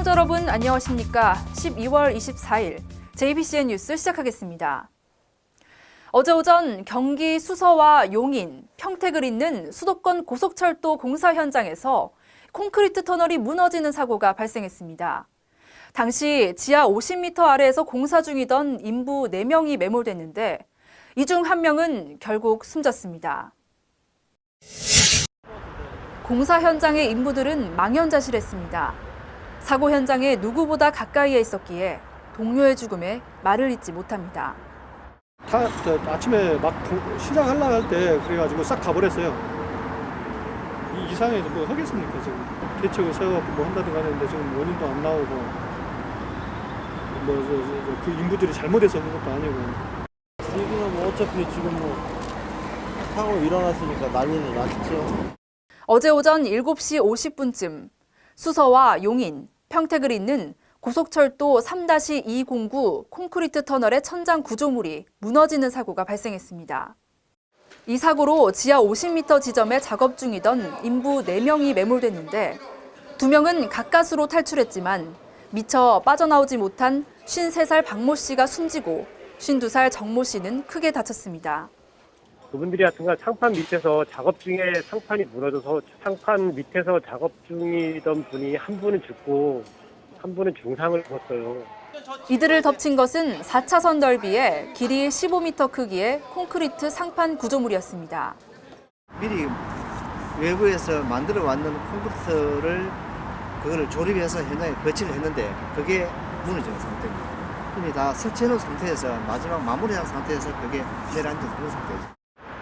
시청자 여러분 안녕하십니까? 12월 24일 JBCN 뉴스 시작하겠습니다. 어제 오전 경기 수서와 용인, 평택을 잇는 수도권 고속철도 공사 현장에서 콘크리트 터널이 무너지는 사고가 발생했습니다. 당시 지하 50m 아래에서 공사 중이던 인부 4명이 매몰됐는데 이 중 1명은 결국 숨졌습니다. 공사 현장의 인부들은 망연자실했습니다. 사고 현장에 누구보다 가까이에 있었기에 동료의 죽음에 말을 잇지 못합니다. 아침에 막 시작하려고 할 때 그래가지고 싹 가버렸어요. 이 이상해서 뭐 하겠습니까 지금. 대책을 세워갖고 뭐 한다든가 하는데 지금 원인도 안 나오고 뭐 그 인부들이 잘못해서 그런 것도 아니고. 여기는 뭐 어차피 지금 뭐 사고 일어났으니까 난리는 났죠. 어제 오전 7시 50분쯤 수서와 용인, 평택을 잇는 고속철도 3-209 콘크리트 터널의 천장 구조물이 무너지는 사고가 발생했습니다. 이 사고로 지하 50m 지점에 작업 중이던 인부 4명이 매몰됐는데 2명은 가까스로 탈출했지만 미처 빠져나오지 못한 53살 박모 씨가 숨지고 52살 정모 씨는 크게 다쳤습니다. 그분들이 하여튼간 상판 밑에서 작업 중에 상판이 무너져서 상판 밑에서 작업 중이던 분이 한 분은 죽고 한 분은 중상을 입었어요. 이들을 덮친 것은 4차선 넓이에 길이 15m 크기의 콘크리트 상판 구조물이었습니다. 미리 외부에서 만들어 왔는 콘크리트를 그거를 조립해서 현장에 거치를 했는데 그게 무너지는 상태입니다. 이미 다 설치해놓은 상태에서 마지막 마무리한 상태에서 그게 내려앉은 그런 상태죠.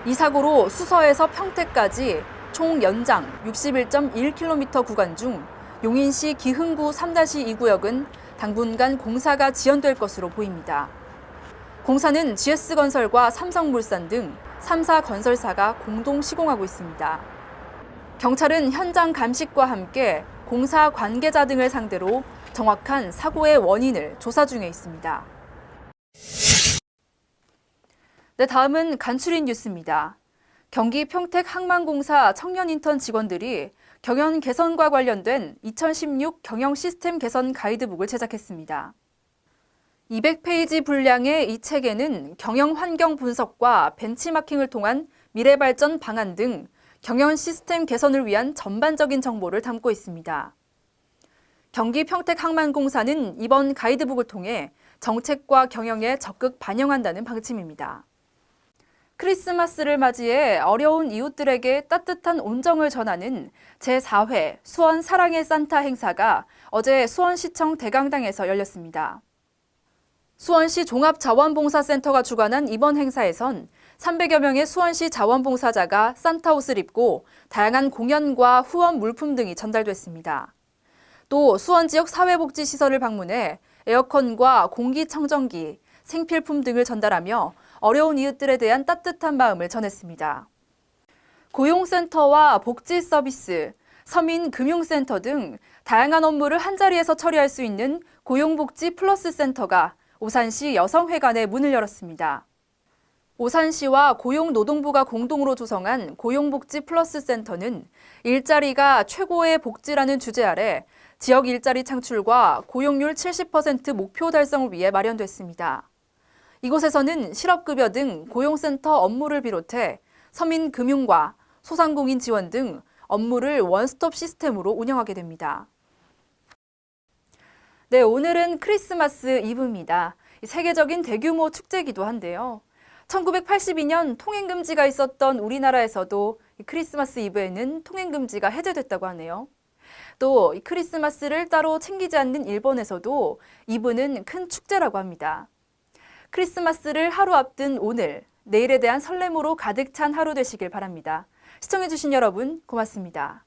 이 사고로 수서에서 평택까지 총 연장 61.1km 구간 중 용인시 기흥구 3-2 구역은 당분간 공사가 지연될 것으로 보입니다. 공사는 GS건설과 삼성물산 등 3사 건설사가 공동 시공하고 있습니다. 경찰은 현장 감식과 함께 공사 관계자 등을 상대로 정확한 사고의 원인을 조사 중에 있습니다. 네, 다음은 간추린 뉴스입니다. 경기 평택 항만공사 청년인턴 직원들이 경영 개선과 관련된 2016 경영 시스템 개선 가이드북을 제작했습니다. 200페이지 분량의 이 책에는 경영 환경 분석과 벤치마킹을 통한 미래 발전 방안 등 경영 시스템 개선을 위한 전반적인 정보를 담고 있습니다. 경기 평택 항만공사는 이번 가이드북을 통해 정책과 경영에 적극 반영한다는 방침입니다. 크리스마스를 맞이해 어려운 이웃들에게 따뜻한 온정을 전하는 제4회 수원 사랑의 산타 행사가 어제 수원시청 대강당에서 열렸습니다. 수원시 종합자원봉사센터가 주관한 이번 행사에선 300여 명의 수원시 자원봉사자가 산타 옷을 입고 다양한 공연과 후원 물품 등이 전달됐습니다. 또 수원 지역 사회복지시설을 방문해 에어컨과 공기청정기, 생필품 등을 전달하며 어려운 이웃들에 대한 따뜻한 마음을 전했습니다. 고용센터와 복지 서비스, 서민금융센터 등 다양한 업무를 한자리에서 처리할 수 있는 고용복지 플러스 센터가 오산시 여성회관에 문을 열었습니다. 오산시와 고용노동부가 공동으로 조성한 고용복지 플러스 센터는 일자리가 최고의 복지라는 주제 아래 지역 일자리 창출과 고용률 70% 목표 달성을 위해 마련됐습니다. 이곳에서는 실업급여 등 고용센터 업무를 비롯해 서민금융과 소상공인 지원 등 업무를 원스톱 시스템으로 운영하게 됩니다. 네, 오늘은 크리스마스 이브입니다. 세계적인 대규모 축제이기도 한데요. 1982년 통행금지가 있었던 우리나라에서도 크리스마스 이브에는 통행금지가 해제됐다고 하네요. 또 크리스마스를 따로 챙기지 않는 일본에서도 이브는 큰 축제라고 합니다. 크리스마스를 하루 앞둔 오늘, 내일에 대한 설렘으로 가득 찬 하루 되시길 바랍니다. 시청해주신 여러분 고맙습니다.